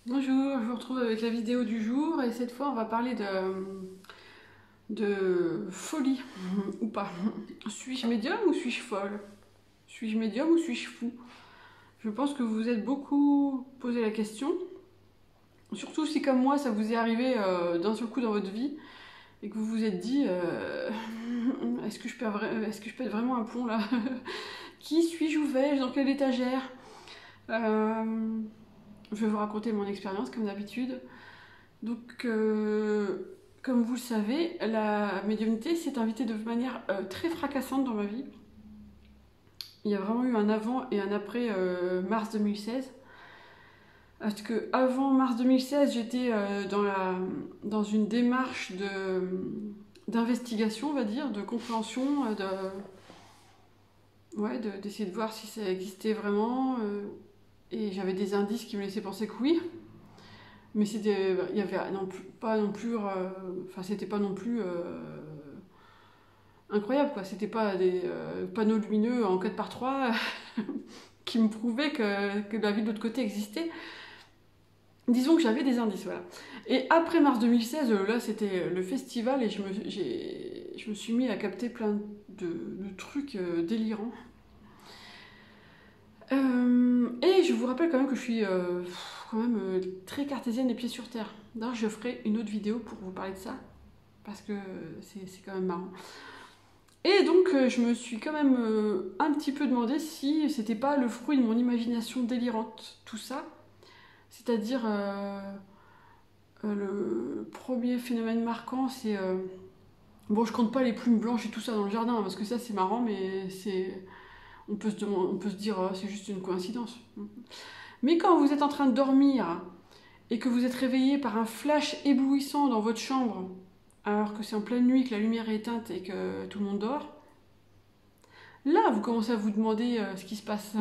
Bonjour, je vous retrouve avec la vidéo du jour et cette fois on va parler de folie ou pas. Suis-je médium ou suis-je folle? Suis-je médium ou suis-je fou? Je pense que vous vous êtes beaucoup posé la question, surtout si comme moi ça vous est arrivé d'un seul coup dans votre vie et que vous vous êtes dit est-ce que je pète vraiment un plomb là? Qui suis-je? Où vais-je? Dans quelle étagère? Je vais vous raconter mon expérience comme d'habitude. Donc, comme vous le savez, la médiumnité s'est invitée de manière très fracassante dans ma vie. Il y a vraiment eu un avant et un après mars 2016. Parce que avant mars 2016, j'étais dans une démarche d'investigation, on va dire, de compréhension, d'essayer de voir si ça existait vraiment. Et j'avais des indices qui me laissaient penser que oui. Mais il y avait pas non plus, enfin c'était pas non plus incroyable quoi. C'était pas des panneaux lumineux en 4 par 3 qui me prouvaient que la vie de l'autre côté existait. Disons que j'avais des indices, voilà. Et après mars 2016, là c'était le festival et je me suis mis à capter plein de trucs délirants. Et je vous rappelle quand même que je suis quand même très cartésienne, les pieds sur terre. D'ailleurs, je ferai une autre vidéo pour vous parler de ça, parce que c'est quand même marrant. Et donc, je me suis quand même un petit peu demandé si c'était pas le fruit de mon imagination délirante, tout ça. C'est-à-dire, le premier phénomène marquant, c'est... bon, je compte pas les plumes blanches et tout ça dans le jardin, parce que ça, c'est marrant, mais c'est... on peut se dire, oh, c'est juste une coïncidence. Mais quand vous êtes en train de dormir et que vous êtes réveillé par un flash éblouissant dans votre chambre, alors que c'est en pleine nuit, que la lumière est éteinte et que tout le monde dort, là, vous commencez à vous demander ce qui se passe.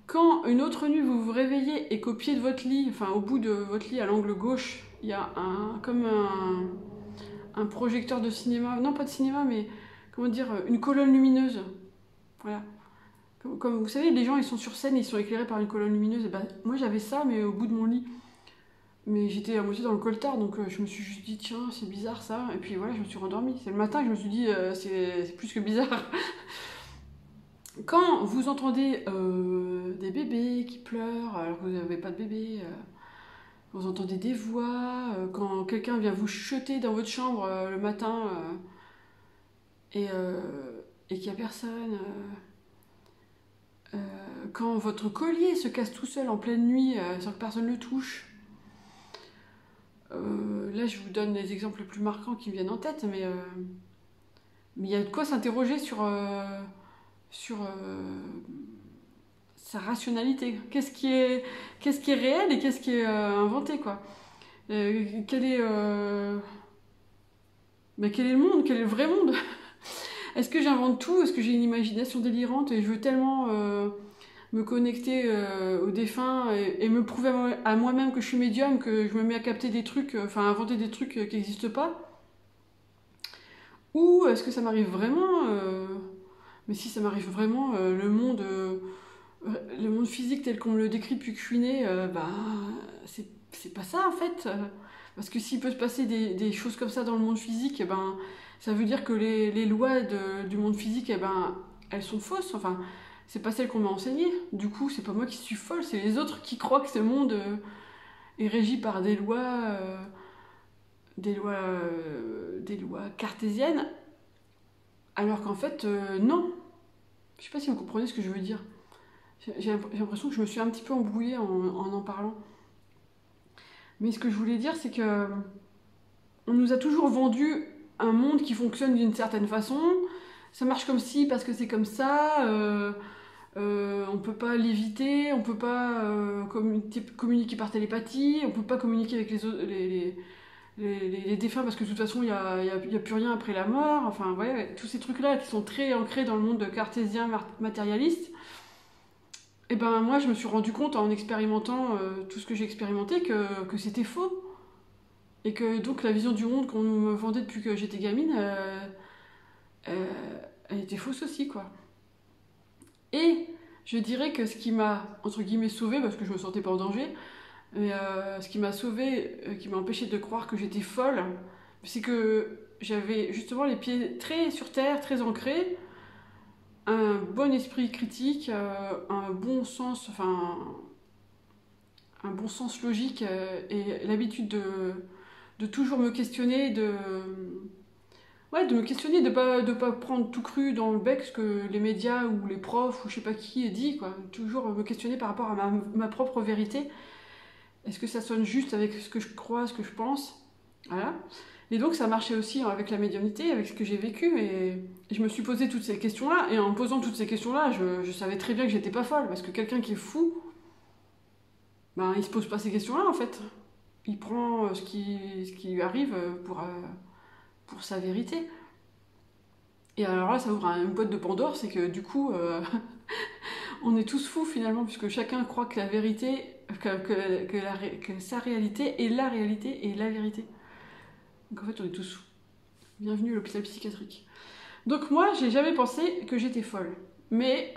Quand une autre nuit, vous vous réveillez et qu'au pied de votre lit, enfin au bout de votre lit, à l'angle gauche, il y a un projecteur de cinéma, non pas de cinéma, mais comment dire, une colonne lumineuse. Voilà. Comme vous savez, les gens ils sont sur scène, ils sont éclairés par une colonne lumineuse. Et ben, moi j'avais ça, mais au bout de mon lit. Mais j'étais à moitié dans le coltard, donc je me suis juste dit, tiens, c'est bizarre ça. Et puis voilà, je me suis rendormie. C'est le matin que je me suis dit, c'est plus que bizarre. Quand vous entendez des bébés qui pleurent alors que vous n'avez pas de bébé, vous entendez des voix, quand quelqu'un vient vous chuter dans votre chambre le matin et, euh, et qu'il n'y a personne, quand votre collier se casse tout seul en pleine nuit sans que personne ne le touche. Là, je vous donne les exemples les plus marquants qui me viennent en tête, mais il y a de quoi s'interroger sur sa rationalité. Qu'est-ce qui est réel et qu'est-ce qui est inventé, quoi. Quel est, quel est le monde? Quel est le vrai monde? Est-ce que j'invente tout? Est-ce que j'ai une imagination délirante et je veux tellement me connecter aux défunts et me prouver à moi-même que je suis médium, que je me mets à capter des trucs, enfin à inventer des trucs qui n'existent pas? Ou est-ce que ça m'arrive vraiment mais si ça m'arrive vraiment, le monde physique tel qu'on me le décrit depuis que je suis née, c'est pas ça en fait. Parce que s'il peut se passer des choses comme ça dans le monde physique, ça veut dire que les lois du monde physique, elles sont fausses. Enfin, c'est pas celles qu'on m'a enseignées. Du coup, c'est pas moi qui suis folle, c'est les autres qui croient que ce monde est régi par des lois cartésiennes, alors qu'en fait, non. Je sais pas si vous comprenez ce que je veux dire. J'ai l'impression que je me suis un petit peu embrouillée en parlant. Mais ce que je voulais dire, c'est que on nous a toujours vendu un monde qui fonctionne d'une certaine façon. Ça marche comme si, parce que c'est comme ça. On peut pas l'éviter, on peut pas communiquer par télépathie, on peut pas communiquer avec les défunts parce que de toute façon il y a plus rien après la mort. Enfin, ouais, tous ces trucs-là qui sont très ancrés dans le monde cartésien matérialiste. Et ben moi je me suis rendu compte en expérimentant tout ce que j'ai expérimenté que c'était faux. Et que donc la vision du monde qu'on me vendait depuis que j'étais gamine, euh, elle était fausse aussi quoi. Et je dirais que ce qui m'a entre guillemets sauvée, parce que je me sentais pas en danger, Et ce qui m'a sauvée, qui m'a empêché de croire que j'étais folle, c'est que j'avais justement les pieds très sur terre, très ancrés, un bon esprit critique, un bon sens, enfin un bon sens logique et l'habitude de toujours me questionner, ouais, de me questionner, de pas prendre tout cru dans le bec ce que les médias ou les profs ou je sais pas qui dit, quoi. Toujours me questionner par rapport à ma propre vérité. Est-ce que ça sonne juste avec ce que je crois, ce que je pense? Voilà. Et donc ça marchait aussi avec la médiumnité, avec ce que j'ai vécu, et je me suis posé toutes ces questions-là, et en me posant toutes ces questions-là, je savais très bien que j'étais pas folle, parce que quelqu'un qui est fou, ben il se pose pas ces questions-là en fait. Il prend ce qui lui arrive pour sa vérité. Et alors là, ça ouvre une boîte de Pandore, c'est que du coup, on est tous fous finalement, puisque chacun croit que la vérité, que sa réalité est la réalité et la vérité. Donc en fait, on est tous fous. Bienvenue à l'hôpital psychiatrique. Donc moi, j'ai jamais pensé que j'étais folle. Mais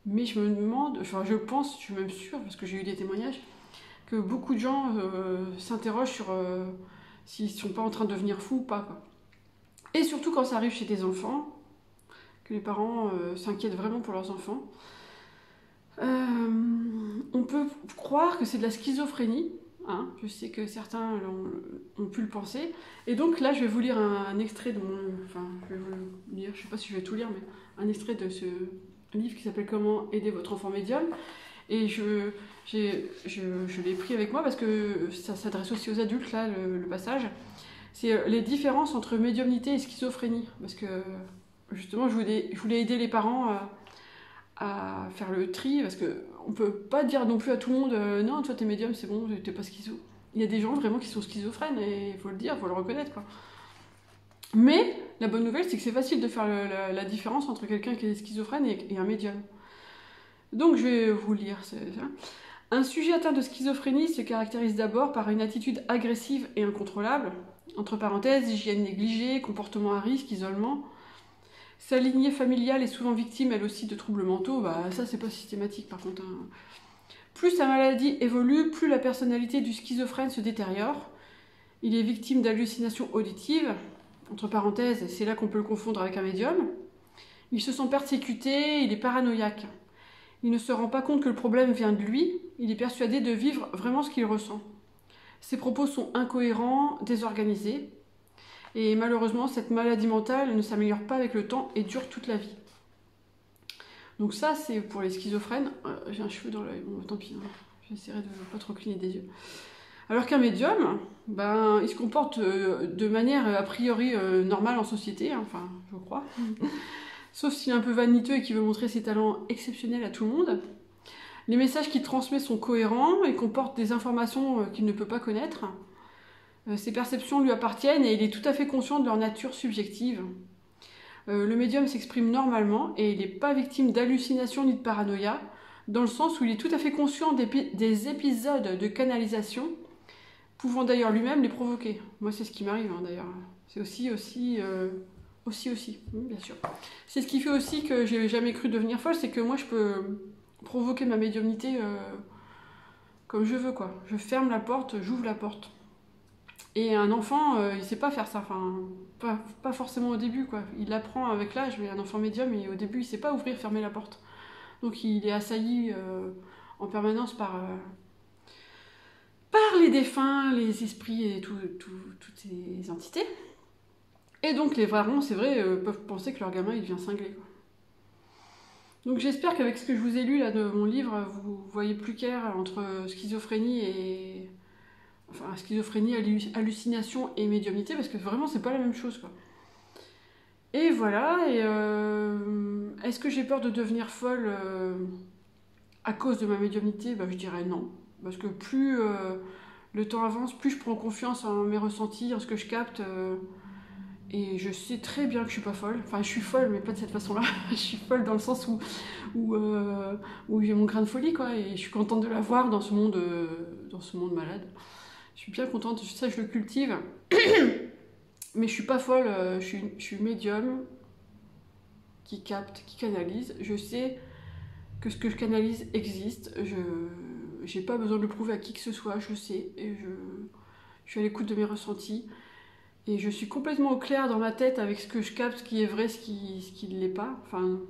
je me demande, enfin je pense, je suis même sûre, parce que j'ai eu des témoignages, que beaucoup de gens s'interrogent sur s'ils sont pas en train de devenir fous ou pas, quoi. Et surtout quand ça arrive chez des enfants, que les parents s'inquiètent vraiment pour leurs enfants. On peut croire que c'est de la schizophrénie, hein, je sais que certains ont pu le penser. Et donc là, je vais vous lire un extrait de mon... Enfin, je vais vous le lire, je sais pas si je vais tout lire, mais un extrait de ce livre qui s'appelle Comment aider votre enfant médium. Et je l'ai pris avec moi parce que ça s'adresse aussi aux adultes, là, le passage. C'est les différences entre médiumnité et schizophrénie. Parce que justement, je voulais aider les parents à faire le tri, parce qu'on peut pas dire non plus à tout le monde non, toi t'es médium, c'est bon, t'es pas schizo. Il y a des gens vraiment qui sont schizophrènes, et il faut le dire, il faut le reconnaître, quoi. Mais la bonne nouvelle, c'est que c'est facile de faire la différence entre quelqu'un qui est schizophrène et un médium. Donc je vais vous lire ça. Un sujet atteint de schizophrénie se caractérise d'abord par une attitude agressive et incontrôlable, entre parenthèses, hygiène négligée, comportement à risque, isolement. Sa lignée familiale est souvent victime, elle aussi, de troubles mentaux. Bah, ça, c'est pas systématique, par contre, hein. Plus sa maladie évolue, plus la personnalité du schizophrène se détériore. Il est victime d'hallucinations auditives. Entre parenthèses, c'est là qu'on peut le confondre avec un médium. Il se sent persécuté, il est paranoïaque. Il ne se rend pas compte que le problème vient de lui. Il est persuadé de vivre vraiment ce qu'il ressent. Ses propos sont incohérents, désorganisés. Et malheureusement, cette maladie mentale ne s'améliore pas avec le temps et dure toute la vie. Donc ça, c'est pour les schizophrènes. J'ai un cheveu dans l'œil, bon, tant pis, hein. J'essaierai de ne pas trop cligner des yeux. Alors qu'un médium, ben, il se comporte de manière a priori normale en société, hein, enfin, je crois. Sauf s'il est un peu vaniteux et qu'il veut montrer ses talents exceptionnels à tout le monde. Les messages qu'il transmet sont cohérents et comportent des informations qu'il ne peut pas connaître. Ses perceptions lui appartiennent et il est tout à fait conscient de leur nature subjective. Le médium s'exprime normalement et il n'est pas victime d'hallucinations ni de paranoïa, dans le sens où il est tout à fait conscient des épisodes de canalisation, pouvant d'ailleurs lui-même les provoquer. Moi, c'est ce qui m'arrive, hein, d'ailleurs. C'est aussi, bien sûr. C'est ce qui fait aussi que j'ai jamais cru devenir folle, c'est que moi, je peux provoquer ma médiumnité comme je veux, quoi. Je ferme la porte, j'ouvre la porte. Et un enfant, il sait pas faire ça, enfin, pas forcément au début, quoi. Il l'apprend avec l'âge, mais un enfant médium, et au début, il sait pas ouvrir, fermer la porte. Donc il est assailli en permanence par les défunts, les esprits et toutes ces entités. Et donc les parents, c'est vrai, peuvent penser que leur gamin, il devient cinglé, quoi. Donc j'espère qu'avec ce que je vous ai lu là de mon livre, vous voyez plus clair entre schizophrénie et... Enfin, schizophrénie, hallucination et médiumnité, parce que vraiment, c'est pas la même chose, quoi. Et voilà, et est-ce que j'ai peur de devenir folle à cause de ma médiumnité? Bah, je dirais non. Parce que plus le temps avance, plus je prends confiance en mes ressentis, en ce que je capte. Et je sais très bien que je suis pas folle. Enfin, je suis folle, mais pas de cette façon-là. Je suis folle dans le sens où j'ai mon grain de folie, quoi. Et je suis contente de l'avoir dans ce monde malade. Je suis bien contente, ça je le cultive. Mais je suis pas folle, je suis médium qui canalise. Je sais que ce que je canalise existe. j'ai pas besoin de le prouver à qui que ce soit, je sais, et je suis à l'écoute de mes ressentis. Et je suis complètement au clair dans ma tête avec ce que je capte, ce qui est vrai, ce qui ne l'est pas, enfin,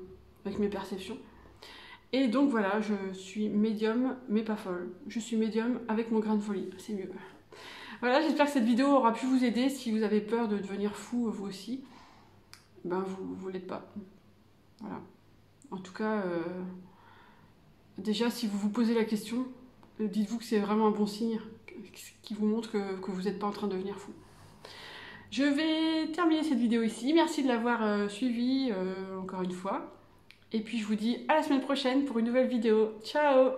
avec mes perceptions. Et donc voilà, je suis médium, mais pas folle. Je suis médium avec mon grain de folie, c'est mieux. Voilà, j'espère que cette vidéo aura pu vous aider. Si vous avez peur de devenir fou, vous aussi, ben vous l'êtes pas. Voilà. En tout cas, déjà, si vous vous posez la question, dites-vous que c'est vraiment un bon signe qui vous montre que vous n'êtes pas en train de devenir fou. Je vais terminer cette vidéo ici. Merci de l'avoir suivie encore une fois. Et puis je vous dis à la semaine prochaine pour une nouvelle vidéo. Ciao!